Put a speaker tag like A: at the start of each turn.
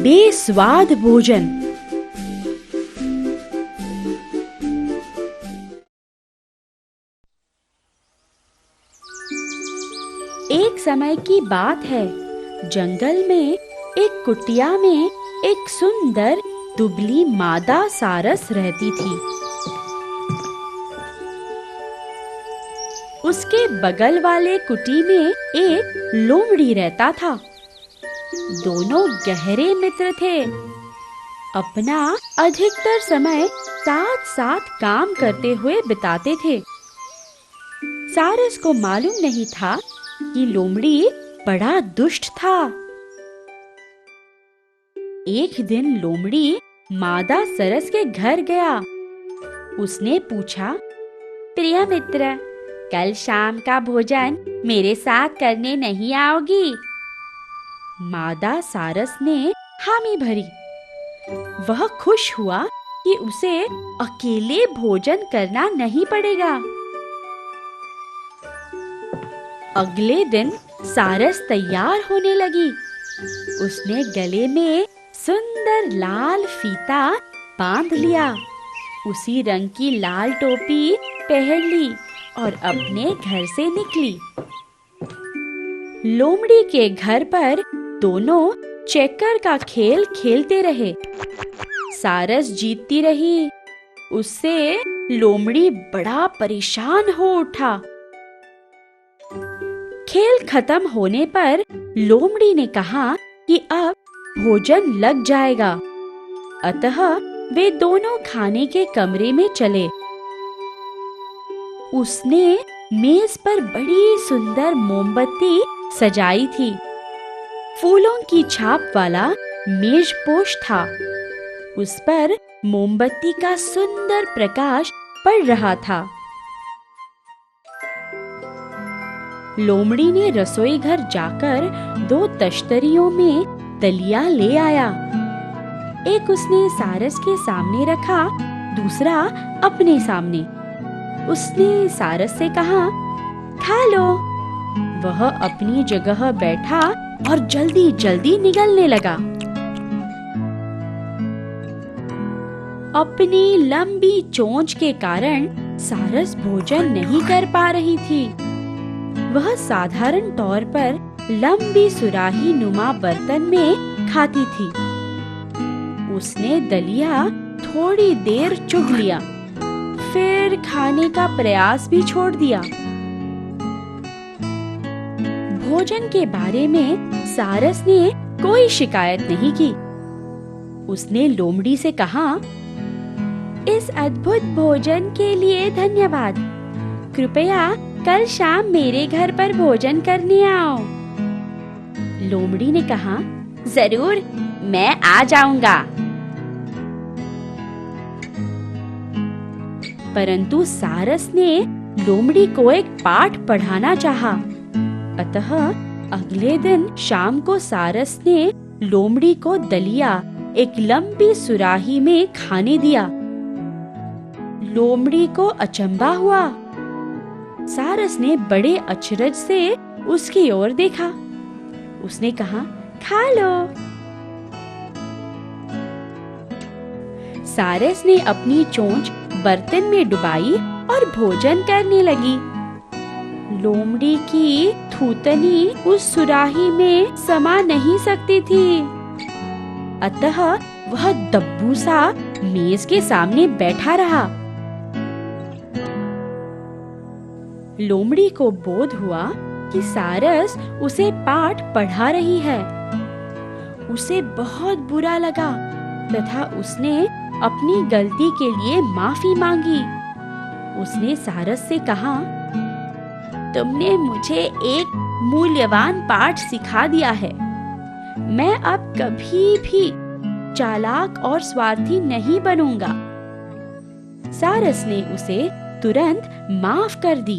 A: बेस्वाद भोजन। एक समय की बात है, जंगल में एक कुटिया में एक सुंदर दुबली मादा सारस रहती थी। उसके बगल वाले कुटी में एक लोमड़ी रहता था। दोनों गहरे मित्र थे। अपना अधिकतर समय साथ साथ काम करते हुए बिताते थे। सारस को मालूम नहीं था कि लोमड़ी बड़ा दुष्ट था। एक दिन लोमड़ी मादा सरस के घर गया। उसने पूछा, प्रिय मित्र, कल शाम का भोजन मेरे साथ करने नहीं आओगी? मादा सारस ने हामी भरी। वह खुश हुआ कि उसे अकेले भोजन करना नहीं पड़ेगा। अगले दिन सारस तैयार होने लगी। उसने गले में सुंदर लाल फीता बांध लिया, उसी रंग की लाल टोपी पहन ली और अपने घर से निकली। लोमड़ी के घर पर दोनों चेकर का खेल खेलते रहे। सारस जीतती रही। उससे लोमड़ी बड़ा परेशान हो उठा। खेल खत्म होने पर लोमड़ी ने कहा कि अब भोजन लग जाएगा। अतः वे दोनों खाने के कमरे में चले। उसने मेज पर बड़ी सुंदर मोमबत्ती सजाई थी। फूलों की छाप वाला मेजपोश था। उस पर मोमबत्ती का सुंदर प्रकाश पड़ रहा था। लोमड़ी ने रसोई घर जाकर 2 तश्तरियों में दलिया ले आया। एक उसने सारस के सामने रखा, दूसरा अपने सामने। उसने सारस से कहा, खा लो। वह अपनी जगह बैठा और जल्दी जल्दी निगलने लगा। अपनी लंबी चोंच के कारण सारस भोजन नहीं कर पा रही थी। वह साधारण तौर पर लंबी सुराही नुमा बर्तन में खाती थी। उसने दलिया थोड़ी देर चुग लिया, फिर खाने का प्रयास भी छोड़ दिया। भोजन के बारे में सारस ने कोई शिकायत नहीं की। उसने लोमड़ी से कहा, इस अद्भुत भोजन के लिए धन्यवाद। कृपया कल शाम मेरे घर पर भोजन करने आओ। लोमड़ी ने कहा, जरूर, मैं आ जाऊंगा। परंतु सारस ने लोमड़ी को एक पाठ पढ़ाना चाहा। अतः अगले दिन शाम को सारस ने लोमड़ी को दलिया एक लंबी सुराही में खाने दिया। लोमड़ी को अचंभा हुआ। सारस ने बड़े अचरज से उसकी ओर देखा। उसने कहा, खा लो। सारस ने अपनी चोंच बर्तन में डुबाई और भोजन करने लगी। लोमड़ी की थूथनी उस सुराही में समा नहीं सकती थी। अतः वह दब्बू सा मेज के सामने बैठा रहा। लोमड़ी को बोध हुआ कि सारस उसे पाठ पढ़ा रही है। उसे बहुत बुरा लगा तथा उसने अपनी गलती के लिए माफी मांगी। उसने सारस से कहा, तुमने मुझे एक मूल्यवान पाठ सिखा दिया है। मैं अब कभी भी चालाक और स्वार्थी नहीं बनूंगा। सारस ने उसे तुरंत माफ कर दी।